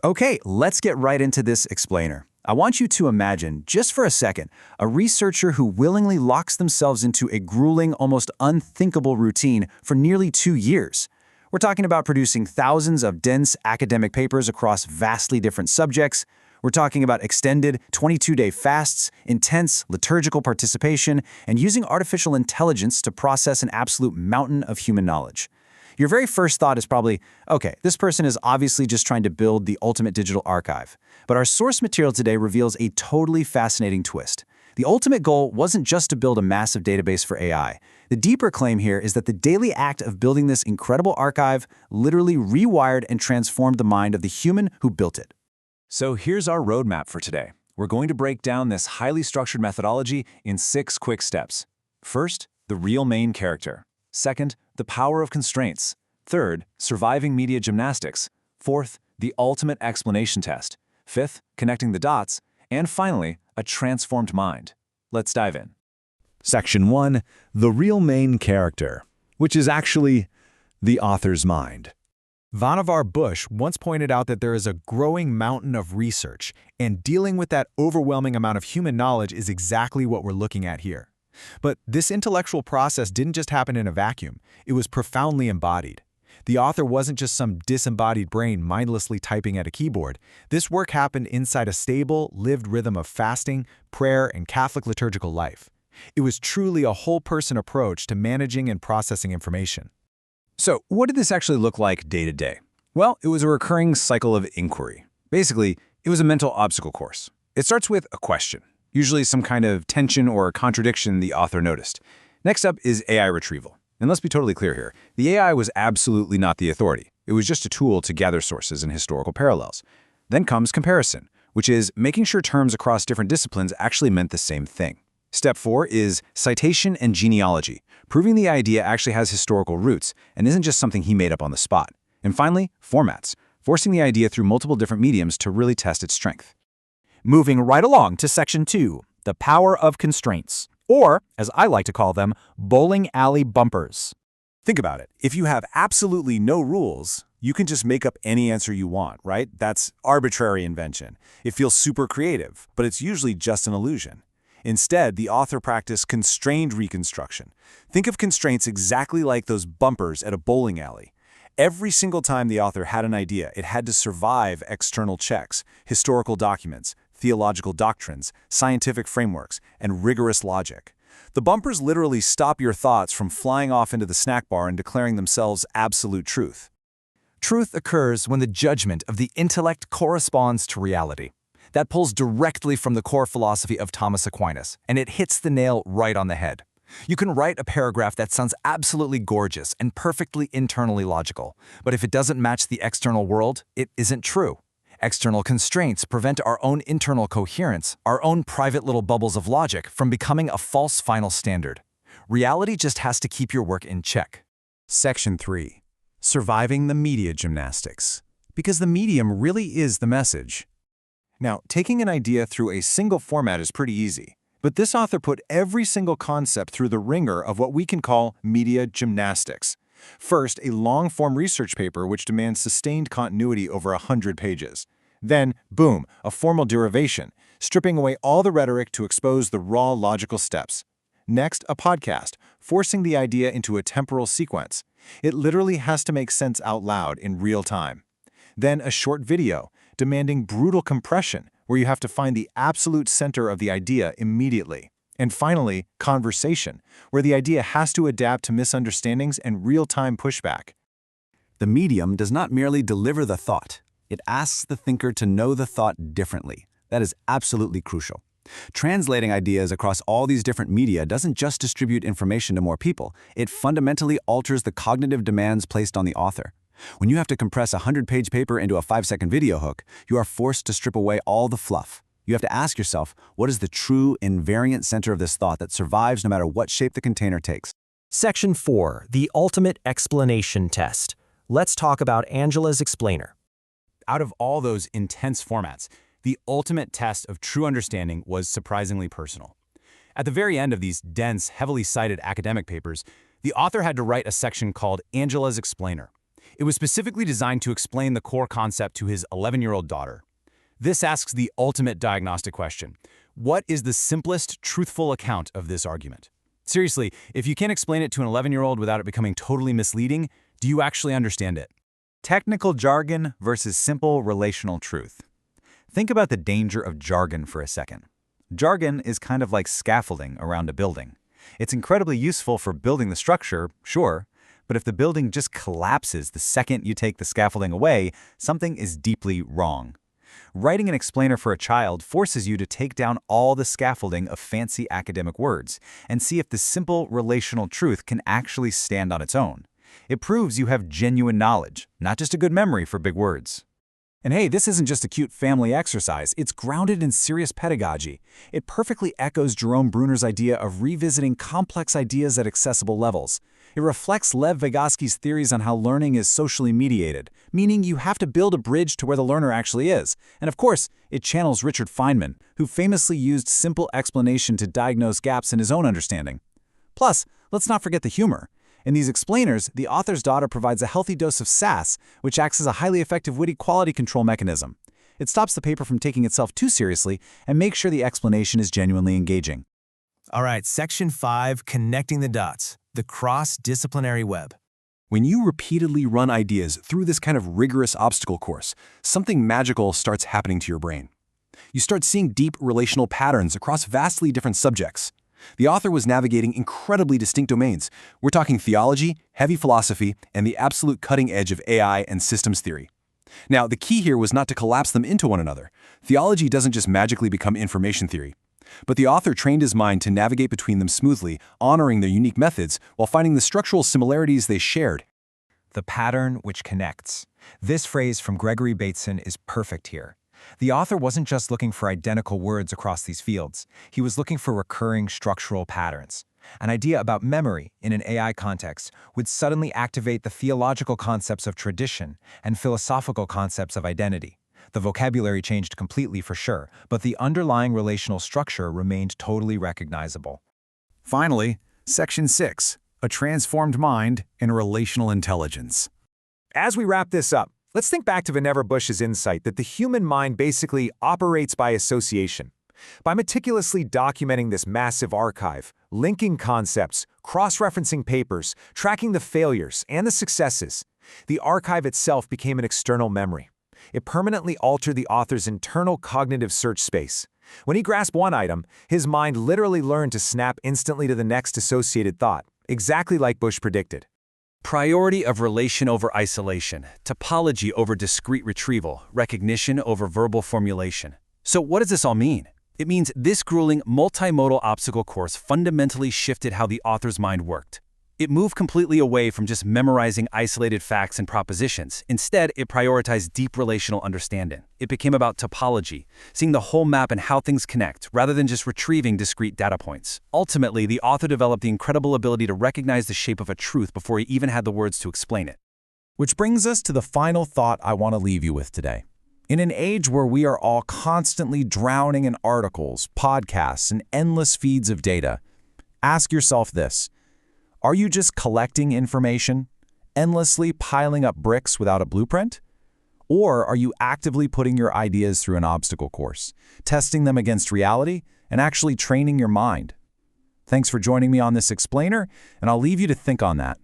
Okay, let's get right into this explainer. I want you to imagine, just for a second, a researcher who willingly locks themselves into a grueling, almost unthinkable routine for nearly 2 years. We're talking about producing thousands of dense academic papers across vastly different subjects. We're talking about extended 22-day fasts, intense liturgical participation, and using artificial intelligence to process an absolute mountain of human knowledge. Your very first thought is probably, okay, this person is obviously just trying to build the ultimate digital archive. But our source material today reveals a totally fascinating twist. The ultimate goal wasn't just to build a massive database for AI. The deeper claim here is that the daily act of building this incredible archive literally rewired and transformed the mind of the human who built it. So here's our roadmap for today. We're going to break down this highly structured methodology in 6 quick steps. First, the real main character. Second, the power of constraints. Third, surviving media gymnastics. Fourth, the ultimate explanation test. Fifth, connecting the dots. And finally, a transformed mind. Let's dive in. Section 1, the real main character, which is actually the author's mind. Vannevar Bush once pointed out that there is a growing mountain of research, and dealing with that overwhelming amount of human knowledge is exactly what we're looking at here. But this intellectual process didn't just happen in a vacuum. It was profoundly embodied. The author wasn't just some disembodied brain mindlessly typing at a keyboard. This work happened inside a stable, lived rhythm of fasting, prayer, and Catholic liturgical life. It was truly a whole-person approach to managing and processing information. So, what did this actually look like day to day? Well, it was a recurring cycle of inquiry. Basically, it was a mental obstacle course. It starts with a question, usually some kind of tension or contradiction the author noticed. Next up is AI retrieval. And let's be totally clear here, the AI was absolutely not the authority. It was just a tool to gather sources and historical parallels. Then comes comparison, which is making sure terms across different disciplines actually meant the same thing. Step 4 is citation and genealogy, proving the idea actually has historical roots and isn't just something he made up on the spot. And finally, formats, forcing the idea through multiple different mediums to really test its strength. Moving right along to Section 2, the power of constraints, or, as I like to call them, bowling alley bumpers. Think about it. If you have absolutely no rules, you can just make up any answer you want, right? That's arbitrary invention. It feels super creative, but it's usually just an illusion. Instead, the author practiced constrained reconstruction. Think of constraints exactly like those bumpers at a bowling alley. Every single time the author had an idea, it had to survive external checks, historical documents, theological doctrines, scientific frameworks, and rigorous logic. The bumpers literally stop your thoughts from flying off into the snack bar and declaring themselves absolute truth. Truth occurs when the judgment of the intellect corresponds to reality. That pulls directly from the core philosophy of Thomas Aquinas, and it hits the nail right on the head. You can write a paragraph that sounds absolutely gorgeous and perfectly internally logical, but if it doesn't match the external world, it isn't true. External constraints prevent our own internal coherence, our own private little bubbles of logic, from becoming a false final standard. Reality just has to keep your work in check. Section 3. Surviving the media gymnastics. Because the medium really is the message. Now, taking an idea through a single format is pretty easy, but this author put every single concept through the ringer of what we can call media gymnastics. First, a long-form research paper which demands sustained continuity over 100 pages. Then, boom, a formal derivation, stripping away all the rhetoric to expose the raw logical steps. Next, a podcast, forcing the idea into a temporal sequence. It literally has to make sense out loud in real time. Then a short video, demanding brutal compression, where you have to find the absolute center of the idea immediately. And finally, conversation, where the idea has to adapt to misunderstandings and real-time pushback. The medium does not merely deliver the thought. It asks the thinker to know the thought differently. That is absolutely crucial. Translating ideas across all these different media doesn't just distribute information to more people. It fundamentally alters the cognitive demands placed on the author. When you have to compress a 100-page paper into a 5-second video hook, you are forced to strip away all the fluff. You have to ask yourself, what is the true invariant center of this thought that survives no matter what shape the container takes? Section 4, the ultimate explanation test. Let's talk about Angela's explainer. Out of all those intense formats, the ultimate test of true understanding was surprisingly personal. At the very end of these dense, heavily cited academic papers, the author had to write a section called Angela's explainer. It was specifically designed to explain the core concept to his 11-year-old daughter. This asks the ultimate diagnostic question. What is the simplest, truthful account of this argument? Seriously, if you can't explain it to an 11-year-old without it becoming totally misleading, do you actually understand it? Technical jargon versus simple relational truth. Think about the danger of jargon for a second. Jargon is kind of like scaffolding around a building. It's incredibly useful for building the structure, sure, but if the building just collapses the second you take the scaffolding away, something is deeply wrong. Writing an explainer for a child forces you to take down all the scaffolding of fancy academic words and see if the simple relational truth can actually stand on its own. It proves you have genuine knowledge, not just a good memory for big words. And hey, this isn't just a cute family exercise, it's grounded in serious pedagogy. It perfectly echoes Jerome Bruner's idea of revisiting complex ideas at accessible levels. It reflects Lev Vygotsky's theories on how learning is socially mediated, meaning you have to build a bridge to where the learner actually is. And of course, it channels Richard Feynman, who famously used simple explanation to diagnose gaps in his own understanding. Plus, let's not forget the humor. In these explainers, the author's daughter provides a healthy dose of sass, which acts as a highly effective witty quality control mechanism. It stops the paper from taking itself too seriously and makes sure the explanation is genuinely engaging. All right, Section 5, Connecting the Dots, the cross-disciplinary web. When you repeatedly run ideas through this kind of rigorous obstacle course, something magical starts happening to your brain. You start seeing deep relational patterns across vastly different subjects. The author was navigating incredibly distinct domains. We're talking theology, heavy philosophy, and the absolute cutting edge of AI and systems theory. Now, the key here was not to collapse them into one another. Theology doesn't just magically become information theory. But the author trained his mind to navigate between them smoothly, honoring their unique methods while finding the structural similarities they shared. The pattern which connects. This phrase from Gregory Bateson is perfect here. The author wasn't just looking for identical words across these fields. He was looking for recurring structural patterns. An idea about memory in an AI context would suddenly activate the theological concepts of tradition and philosophical concepts of identity. The vocabulary changed completely for sure, but the underlying relational structure remained totally recognizable. Finally, Section 6, a transformed mind and relational intelligence. As we wrap this up, let's think back to Vannevar Bush's insight that the human mind basically operates by association. By meticulously documenting this massive archive, linking concepts, cross-referencing papers, tracking the failures and the successes, the archive itself became an external memory. It permanently altered the author's internal cognitive search space. When he grasped one item, his mind literally learned to snap instantly to the next associated thought, exactly like Bush predicted. Priority of relation over isolation, topology over discrete retrieval, recognition over verbal formulation. So what does this all mean? It means this grueling multimodal obstacle course fundamentally shifted how the author's mind worked. It moved completely away from just memorizing isolated facts and propositions. Instead, it prioritized deep relational understanding. It became about topology, seeing the whole map and how things connect, rather than just retrieving discrete data points. Ultimately, the author developed the incredible ability to recognize the shape of a truth before he even had the words to explain it. Which brings us to the final thought I want to leave you with today. In an age where we are all constantly drowning in articles, podcasts, and endless feeds of data, ask yourself this. Are you just collecting information, endlessly piling up bricks without a blueprint? Or are you actively putting your ideas through an obstacle course, testing them against reality, and actually training your mind? Thanks for joining me on this explainer, and I'll leave you to think on that.